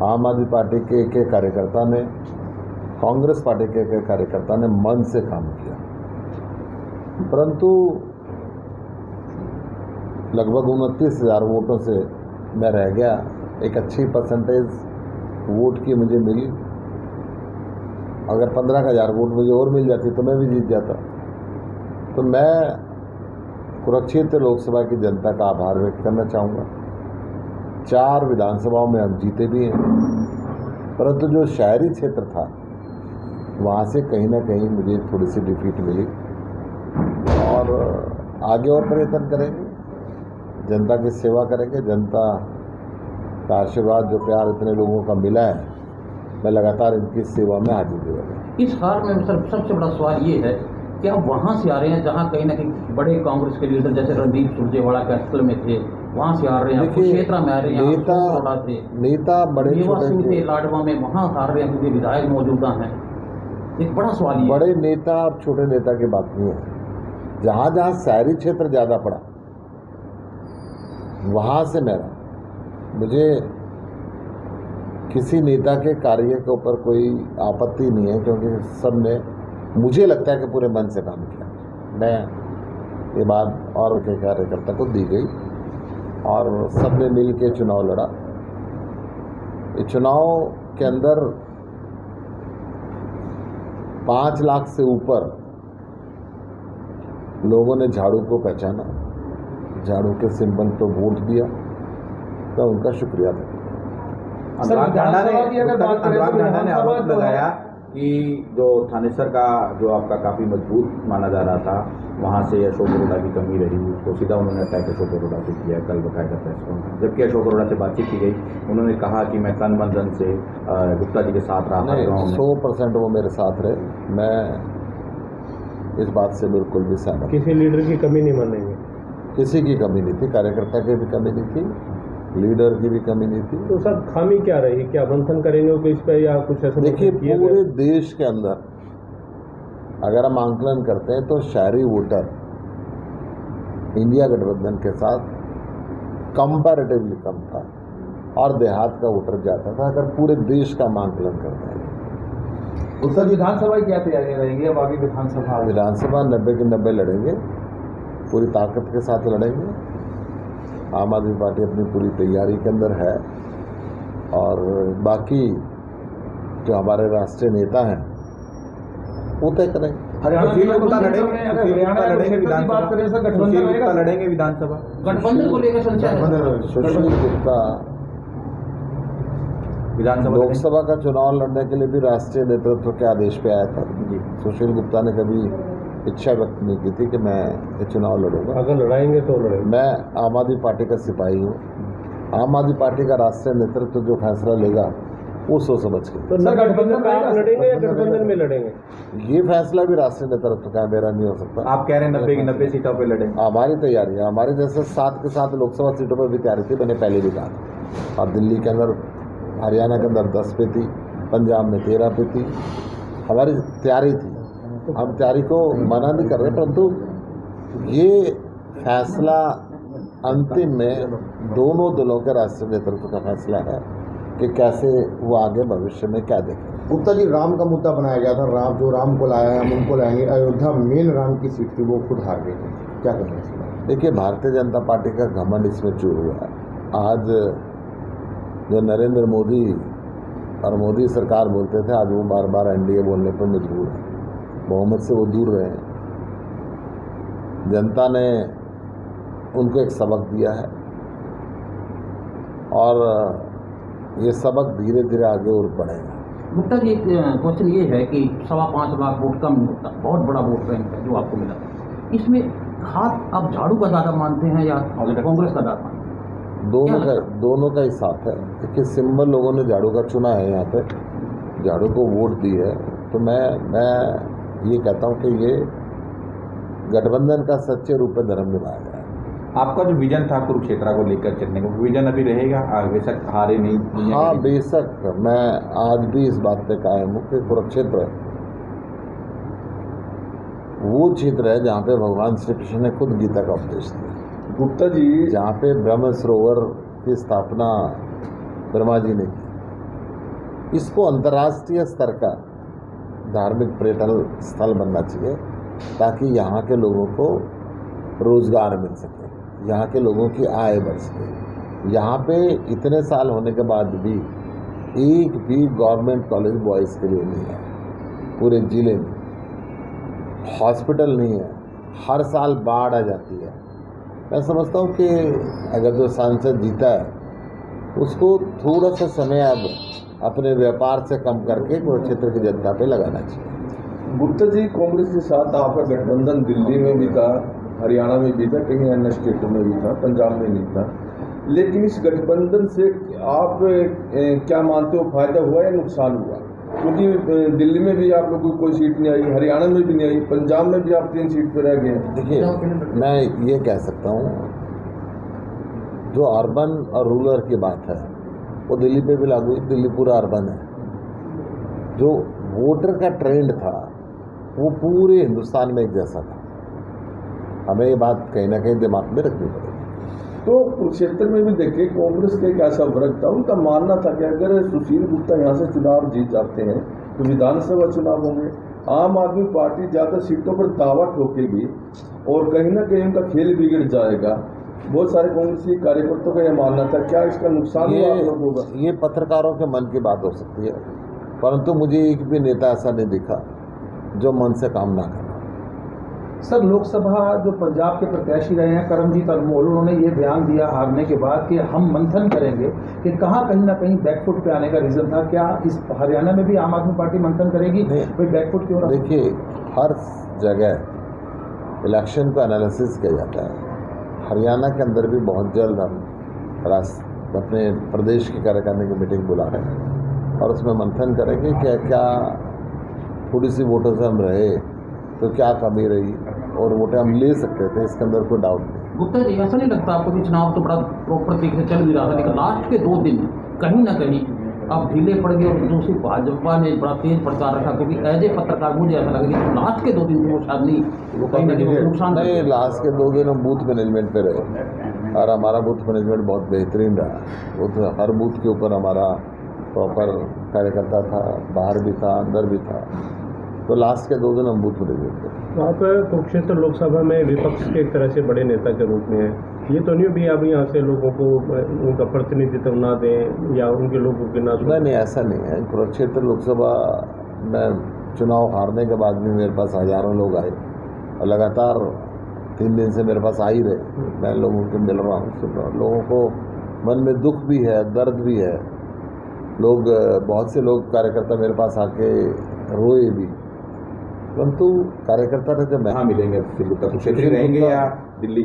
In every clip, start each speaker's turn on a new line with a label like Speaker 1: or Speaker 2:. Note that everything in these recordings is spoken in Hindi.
Speaker 1: आम आदमी पार्टी के एक कार्यकर्ता ने, कांग्रेस पार्टी के एक कार्यकर्ता ने मन से काम किया, परंतु लगभग 29,000 वोटों से मैं रह गया। एक अच्छी परसेंटेज वोट की मुझे मिली। अगर 15,000 वोट मुझे और मिल जाती तो मैं भी जीत जाता। तो मैं कुरुक्षेत्र लोकसभा की जनता का आभार व्यक्त करना चाहूँगा। 4 विधानसभाओं में हम जीते भी हैं, परंतु जो शहरी क्षेत्र था वहाँ से कहीं ना कहीं मुझे थोड़ी सी डिफीट मिली। और आगे और प्रयत्न करेंगे, जनता की सेवा करेंगे। जनता का आशीर्वाद, जो प्यार इतने लोगों का मिला है, मैं लगातार इनकी सेवा में हाजिर दूंगा।
Speaker 2: इस हार में सर सबसे बड़ा सवाल ये है कि आप वहाँ से आ रहे हैं जहाँ कहीं ना कहीं बड़े कांग्रेस के लीडर जैसे रणदीप सुरजेवाला कैपिटल में थे, वहाँ से आ रहे हैं, क्षेत्र में आ रहे हैं,
Speaker 1: नेता बड़े
Speaker 2: छोटे थे, लाडवा में वहाँ आ रहे हैं क्योंकि विधायक मौजूदा हैं। एक बड़ा सवाल ये
Speaker 1: बड़े नेता और छोटे नेता की बात नहीं है। जहाँ जहाँ शहरी क्षेत्र ज़्यादा पड़ा वहाँ से मुझे किसी नेता के कार्य के ऊपर कोई आपत्ति नहीं है, क्योंकि सब ने, मुझे लगता है कि पूरे मन से काम किया। मैं ये बात और के कार्यकर्ता को दी गई और सब ने मिल के चुनाव लड़ा। इस चुनाव के अंदर 5 लाख से ऊपर लोगों ने झाड़ू को पहचाना, झाड़ू के सिंबल पर वोट दिया। मैं उनका शुक्रिया देता हूँ।
Speaker 3: अनुराग ढांडा ने आरोप लगाया कि जो थानेसर का जो आपका काफ़ी मजबूत माना जा रहा था, वहाँ से अशोक अरोड़ा की कमी रही, तो सीधा उन्होंने अटैक अशोक अरोड़ा पे किया कल बकायदा प्रेस कॉन्फ्रेंस। जबकि अशोक अरोड़ा से बातचीत की गई, उन्होंने कहा कि मैं तन मन धन से गुप्ता जी के साथ रहा।
Speaker 1: 100% वो मेरे साथ रहे। मैं इस बात से बिल्कुल भी सहमत।
Speaker 4: किसी लीडर की कमी नहीं मानेंगे?
Speaker 1: किसी की कमी नहीं थी, कार्यकर्ता की भी कमी नहीं थी, लीडर की भी कमी नहीं थी।
Speaker 4: तो सर खामी क्या रही? क्या मंथन करेंगे कि इस पर या कुछ ऐसा?
Speaker 1: देखिए, पूरे देश के अंदर अगर हम आंकलन करते हैं तो शहरी वोटर इंडिया गठबंधन के साथ कंपैरेटिवली कम था और देहात का वोटर ज़्यादा था, अगर पूरे देश का हम आंकलन करते हैं।
Speaker 3: उत्तर विधानसभा की क्या तैयारियां रहेंगी अब आगे?
Speaker 1: विधानसभा 90 के 90 लड़ेंगे, पूरी ताकत के साथ लड़ेंगे। आम आदमी पार्टी अपनी पूरी तैयारी के अंदर है और बाकी जो हमारे राष्ट्रीय नेता हैं वो तय करेंगे।
Speaker 3: सुशील गुप्ता लड़ेंगे विधानसभा।
Speaker 2: गठबंधन को लेकर
Speaker 1: सुशील गुप्ता
Speaker 3: विधानसभा
Speaker 1: लोकसभा का चुनाव लड़ने के लिए भी राष्ट्रीय नेतृत्व के आदेश पे आया था। सुशील गुप्ता ने कभी इच्छा व्यक्त नहीं की थी कि मैं ये चुनाव लड़ूंगा।
Speaker 4: अगर लड़ाएंगे तो लड़ेंगे।
Speaker 1: मैं आम आदमी पार्टी का सिपाही हूँ। आम आदमी पार्टी का राष्ट्रीय नेतृत्व जो फैसला लेगा वो सोच समझ के।
Speaker 4: तो गठबंधन में आप लड़ेंगे या गठबंधन में लड़ेंगे?
Speaker 1: ये फैसला भी राष्ट्रीय नेतृत्व का, मेरा नहीं हो सकता।
Speaker 3: आप कह रहे हैं 90 की 90 सीटों पे लड़ेंगे?
Speaker 1: हमारी तैयारी है। हमारे जैसे 7 के 7 लोकसभा सीटों पर भी तैयारी थी, मैंने पहले भी कहा। और दिल्ली के अंदर, हरियाणा के अंदर 10 पे थी, पंजाब में 13 पे थी। हमारी तैयारी थी, हम तैयारी को मना नहीं कर रहे, परंतु ये फैसला अंतिम में दोनों दलों के राष्ट्रीय नेतृत्व का फैसला है कि कैसे वो आगे भविष्य में क्या देखें।
Speaker 5: गुप्ता जी, राम का मुद्दा बनाया गया था, राम को लाया है, हम उनको लाएंगे। अयोध्या मेन राम की सीट थी, वो खुद हार गए थे, क्या करना चाहिए?
Speaker 1: देखिए, भारतीय जनता पार्टी का घमंड इसमें चूर हुआ है। आज जो नरेंद्र मोदी और मोदी सरकार बोलते थे, आज वो बार बार एनडीए बोलने पर मजबूर है। बहुमत से वो दूर रहे हैं। जनता ने उनको एक सबक दिया है और ये सबक धीरे धीरे आगे और बढ़ेगा।
Speaker 2: गुप्ता जी, एक क्वेश्चन ये है कि 5.25 लाख वोट कम नहीं होता, बहुत बड़ा वोट बैंक है जो आपको मिला। इसमें हाथ आप झाड़ू का ज़्यादा मानते हैं या कांग्रेस का ज़्यादा मानते हैं?
Speaker 1: दोनों का ही साथ है। देखिए, सिंबल लोगों ने झाड़ू का चुना है, यहाँ पे झाड़ू को वोट दी है। तो मैं ये कहता हूँ कि ये गठबंधन का सच्चे रूप में धर्म निभाया गया है।
Speaker 3: आपका जो विजन था कुरुक्षेत्र को लेकर चलने का, विजन अभी रहेगा? बेशक हारे नहीं।
Speaker 1: हाँ, बेशक मैं आज भी इस बात पे कायम हूँ कि कुरुक्षेत्र वो क्षेत्र है जहाँ पे भगवान श्री कृष्ण ने खुद गीता का उपदेश दिया।
Speaker 5: गुप्ता जी,
Speaker 1: जहाँ पे ब्रह्म सरोवर की स्थापना ब्रह्मा जी ने की, इसको अंतर्राष्ट्रीय स्तर का धार्मिक पर्यटन स्थल बनना चाहिए ताकि यहाँ के लोगों को रोज़गार मिल सके, यहाँ के लोगों की आय बढ़ सके। यहाँ पे इतने साल होने के बाद भी एक भी गवर्नमेंट कॉलेज बॉयज़ के लिए नहीं है, पूरे ज़िले में हॉस्पिटल नहीं है, हर साल बाढ़ आ जाती है। मैं समझता हूँ कि अगर जो सांसद जीता है उसको थोड़ा सा समय अब अपने व्यापार से कम करके कुरुक्षेत्र की जनता पे लगाना चाहिए।
Speaker 6: गुप्ता जी, कांग्रेस के साथ आपका गठबंधन दिल्ली में भी था, हरियाणा में भी था, कहीं अन्य स्टेटों में भी था, पंजाब में नहीं था, लेकिन इस गठबंधन से आप क्या मानते हो, फायदा हुआ या नुकसान हुआ? क्योंकि दिल्ली में भी आप लोगों को कोई सीट नहीं आई, हरियाणा में भी नहीं आई, पंजाब में भी आप 3 सीट पर रह गए।
Speaker 1: देखिए, मैं ये कह सकता हूँ, जो अर्बन और रूरल की बात है वो दिल्ली पे भी लागू है, दिल्ली पूरा अर्बन है। जो वोटर का ट्रेंड था वो पूरे हिंदुस्तान में एक जैसा था। हमें ये बात कहीं ना कहीं दिमाग में रखनी पड़ेगी।
Speaker 6: तो कुरुक्षेत्र में भी देखिए, कांग्रेस का एक ऐसा वर्ग था, उनका मानना था कि अगर सुशील गुप्ता यहाँ से चुनाव जीत जाते हैं तो विधानसभा चुनाव होंगे, आम आदमी पार्टी ज़्यादा सीटों पर दावा ठोकेगी और कहीं ना कहीं उनका खेल बिगड़ जाएगा। बहुत सारे कांग्रेसी कार्यकर्ताओं का यह मानना था। क्या इसका नुकसान हुआ आप लोगों को?
Speaker 1: ये पत्रकारों के मन की बात हो सकती है, परंतु मुझे एक भी नेता ऐसा नहीं दिखा जो मन से काम ना करे।
Speaker 7: सर, लोकसभा जो पंजाब के प्रत्याशी रहे हैं करमजीत अनमोल, उन्होंने ये बयान दिया हारने के बाद कि हम मंथन करेंगे कि कहीं ना कहीं बैकफुट पे आने का रीज़न था। क्या इस हरियाणा में भी आम आदमी पार्टी मंथन करेगी? भाई बैकफुट क्यों रहा?
Speaker 1: देखिए, हर जगह इलेक्शन का एनालिसिस किया जाता है। हरियाणा के अंदर भी बहुत जल्द हम अपने प्रदेश की कार्यकारिणी की मीटिंग बुला रहे हैं और उसमें मंथन करेंगे कि क्या थोड़ी सी वोटों से हम रहे तो क्या कमी रही और वोटें हम ले सकते थे, इसके अंदर कोई डाउट नहीं।
Speaker 2: गुप्ता जी, ऐसा नहीं लगता आपको कि चुनाव तो बड़ा प्रॉपर तरीके से चल भी रहा था, लेकिन लास्ट के 2 दिन कहीं ना कहीं अब ढीले पड़ गए और दूसरी भाजपा ने बड़ा तेज प्रचार रखा? क्योंकि एज ए पत्रकार मुझे ऐसा लगा कि लास्ट के 2 दिन थे वो शायद नहीं, वो कहीं ना कहीं नुकसान
Speaker 1: नहीं। लास्ट के 2 दिन हम बूथ मैनेजमेंट पे रहे और हमारा बूथ मैनेजमेंट बहुत बेहतरीन रहा। वो तो हर बूथ के ऊपर हमारा प्रॉपर कार्यकर्ता था, बाहर भी था, अंदर भी था। तो लास्ट के 2 दिन हम बूथ मैनेजमेंट पे।
Speaker 4: आप कुरुक्षेत्र लोकसभा में विपक्ष के एक तरह से बड़े नेता के रूप में हैं, ये तो नहीं भी आप यहाँ से लोगों को उनका प्रतिनिधित्व ना दें या उनके लोगों के ना?
Speaker 1: नहीं, ऐसा नहीं है। कुरुक्षेत्र लोकसभा में चुनाव हारने के बाद भी मेरे पास हज़ारों लोग आए और लगातार 3 दिन से मेरे पास आ ही रहे। मैं लोगों के मिल रहा हूँ, सुन रहा हूँ। लोगों को मन में दुख भी है, दर्द भी है। लोग, बहुत से लोग कार्यकर्ता मेरे पास आके रोए भी, परंतु कार्यकर्ता ने जब
Speaker 3: कहाँ मिलेंगे सुशील गुप्ता? कुरुक्षेत्र रहेंगे या दिल्ली?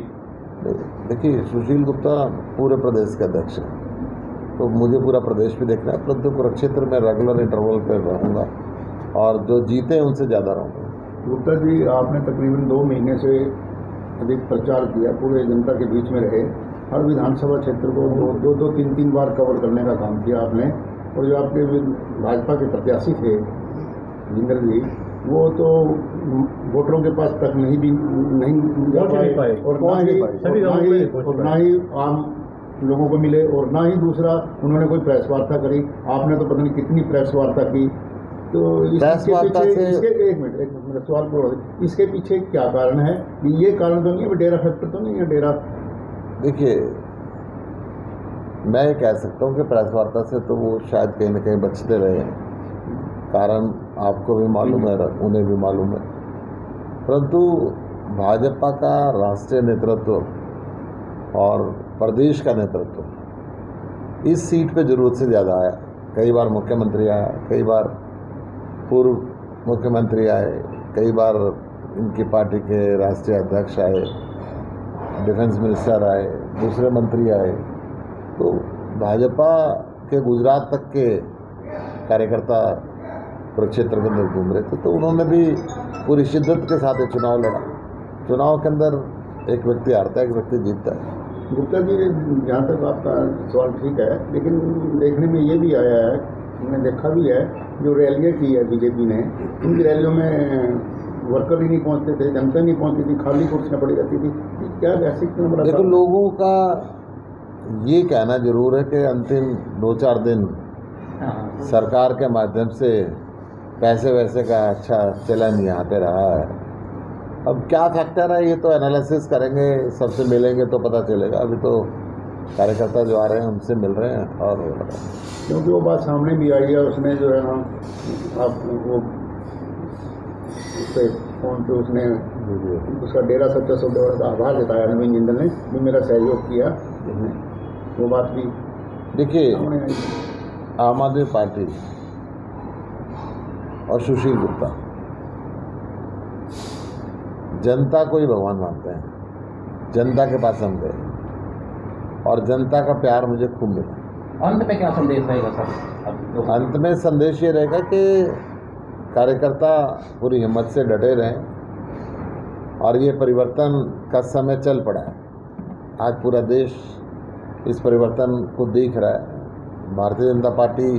Speaker 1: देखिए, सुशील गुप्ता पूरे प्रदेश के अध्यक्ष हैं, तो मुझे पूरा प्रदेश भी देखना है, परंतु कुरुक्षेत्र में रेगुलर इंटरवल पर रहूँगा और जो जीते हैं उनसे ज़्यादा रहूँगा।
Speaker 5: गुप्ता जी, आपने तकरीबन 2 महीने से अधिक प्रचार किया, पूरे जनता के बीच में रहे, हर विधानसभा क्षेत्र को 2-3 बार कवर करने का काम किया आपने। और जो आपके भाजपा के प्रत्याशी थे जिंदर जी, वो तो वोटरों के पास तक नहीं जा पाए और ना ही आम लोगों को मिले और ना ही दूसरा उन्होंने कोई प्रेस वार्ता करी। आपने तो पता नहीं कितनी प्रेस वार्ता की। तो इसके पीछे एक मिनट मेरा सवाल पूरा, इसके पीछे क्या कारण है? ये कारण तो नहीं है, डेरा फैक्टर तो नहीं है डेरा?
Speaker 1: देखिए, मैं कह सकता हूँ कि प्रेस वार्ता से तो वो शायद कहीं ना कहीं बचते रहे हैं, कारण आपको भी मालूम है, उन्हें भी मालूम है। परंतु भाजपा का राष्ट्रीय नेतृत्व और प्रदेश का नेतृत्व इस सीट पे ज़रूरत से ज़्यादा आया। कई बार मुख्यमंत्री आया, कई बार पूर्व मुख्यमंत्री आए, कई बार इनकी पार्टी के राष्ट्रीय अध्यक्ष आए, डिफेंस मिनिस्टर आए, दूसरे मंत्री आए। तो भाजपा के गुजरात तक के कार्यकर्ता कुरुक्षेत्र के अंदर घूम रहे थे, तो उन्होंने भी पूरी शिद्दत के साथ चुनाव लड़ा। चुनाव के अंदर एक व्यक्ति हारता है, एक व्यक्ति जीतता है।
Speaker 5: गुप्ता जी, जहाँ तक आपका सवाल ठीक है, लेकिन देखने में ये भी आया है, हमने देखा भी है, जो रैलियाँ की है बीजेपी ने, उनकी रैलियों में वर्कर ही नहीं पहुँचते थे, जनता नहीं पहुँचती थी, खाली कुर्सियाँ पड़ी रहती थी। क्या वैसे इतना बड़ा?
Speaker 1: देखो, लोगों का ये कहना जरूर है कि अंतिम 2-4 दिन
Speaker 2: हाँ,
Speaker 1: सरकार के माध्यम से पैसे वैसे का अच्छा चलन यहाँ पे रहा है। अब क्या फैक्टर है ये तो एनालिसिस करेंगे, सबसे मिलेंगे तो पता चलेगा। अभी तो कार्यकर्ता जो आ रहे हैं उनसे मिल रहे हैं और
Speaker 5: क्योंकि वो बात सामने भी आई है, उसने जो है ना आप वो उस पे फोन पे उसने उसका डेरा सच्चा सौदेबाजी का आभार जताया नवीन जिंदल ने भी मेरा सहयोग किया, वो बात भी
Speaker 1: देखिए
Speaker 5: सामने आई।
Speaker 1: आम आदमी पार्टी और सुशील गुप्ता जनता को ही भगवान मानते हैं, जनता के पास हम गए और जनता का प्यार मुझे खूब मिला।
Speaker 2: अंत में क्या संदेश रहेगा सर?
Speaker 1: अंत में संदेश ये रहेगा कि कार्यकर्ता पूरी हिम्मत से डटे रहें और ये परिवर्तन का समय चल पड़ा है। आज पूरा देश इस परिवर्तन को देख रहा है। भारतीय जनता पार्टी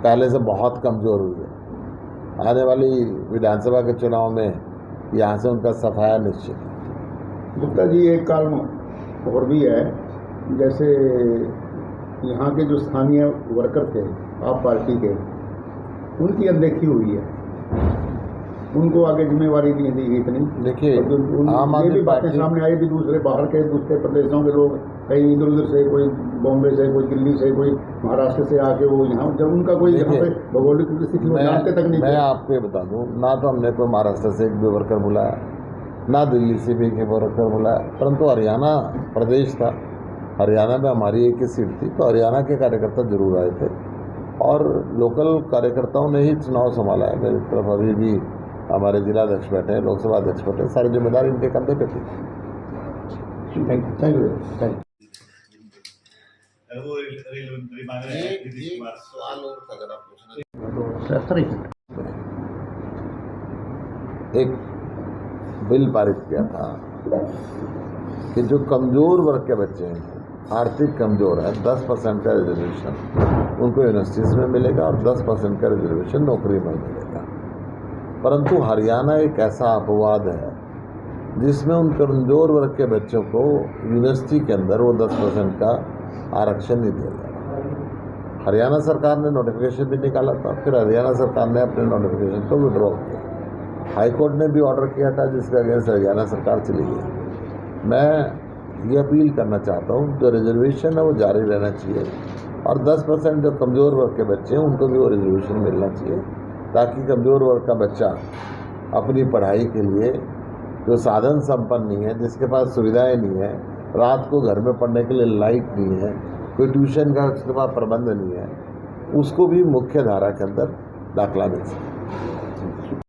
Speaker 1: पहले से बहुत कमज़ोर हुई है। आने वाली विधानसभा के चुनाव में यहाँ से उनका सफाया निश्चित है।
Speaker 5: गुप्ता जी एक कारण और भी है, जैसे यहाँ के जो स्थानीय वर्कर थे आप पार्टी के, उनकी अनदेखी हुई है, उनको आगे जिम्मेवारी नहीं दी गई इतनी।
Speaker 1: देखिए आम
Speaker 5: ये
Speaker 1: आदमी
Speaker 5: भी बातें
Speaker 1: पार्टी
Speaker 5: सामने आई भी, दूसरे बाहर के दूसरे प्रदेशों के लोग कहीं इधर उधर से, कोई बॉम्बे से, कोई दिल्ली से, कोई महाराष्ट्र से आके वो यहाँ, जब उनका कोई यहाँ पे भौगोलिक स्थिति वो जानते तक नहीं
Speaker 1: मैं
Speaker 5: थे।
Speaker 1: आपको ये बता दूं, ना तो हमने कोई महाराष्ट्र से एक भी वर्कर बुलाया, ना दिल्ली से भी एक वर्कर बुलाया, परंतु हरियाणा प्रदेश था, हरियाणा में हमारी एक ही सीट थी, तो हरियाणा के कार्यकर्ता जरूर आए थे और लोकल कार्यकर्ताओं ने ही चुनाव संभाला है। मेरी तरफ अभी भी हमारे जिला अध्यक्ष बैठे हैं, लोकसभा अध्यक्ष बैठे हैं, सारी जिम्मेदारी इनके कंधे पे थी।
Speaker 5: Thank you.
Speaker 1: सवाल और अगर आप
Speaker 2: सर
Speaker 1: एक बिल पारित किया था कि जो कमज़ोर वर्ग के बच्चे हैं, आर्थिक कमज़ोर है, 10% का रिजर्वेशन उनको यूनिवर्सिटीज़ में मिलेगा और 10% का रिजर्वेशन नौकरी में मिलेगा। परंतु हरियाणा एक ऐसा अपवाद है जिसमें उन कमज़ोर वर्ग के बच्चों को यूनिवर्सिटी के अंदर वो 10% का आरक्षण नहीं दिया गया। हरियाणा सरकार ने नोटिफिकेशन भी निकाला था, फिर हरियाणा सरकार ने अपने नोटिफिकेशन को विड्रॉ किया। हाईकोर्ट ने भी ऑर्डर किया था जिसका अगेंस्ट हरियाणा सरकार चली गई। मैं ये अपील करना चाहता हूँ, जो रिजर्वेशन है वो जारी रहना चाहिए और 10% जो कमज़ोर वर्ग के बच्चे हैं उनको भी वो रिजर्वेशन मिलना चाहिए, ताकि कमज़ोर वर्ग का बच्चा अपनी पढ़ाई के लिए जो साधन संपन्न नहीं है, जिसके पास सुविधाएं नहीं है, रात को घर में पढ़ने के लिए लाइट नहीं है, कोई ट्यूशन का उसके पास प्रबंध नहीं है, उसको भी मुख्य धारा के अंदर दाखिला मिल सकता है।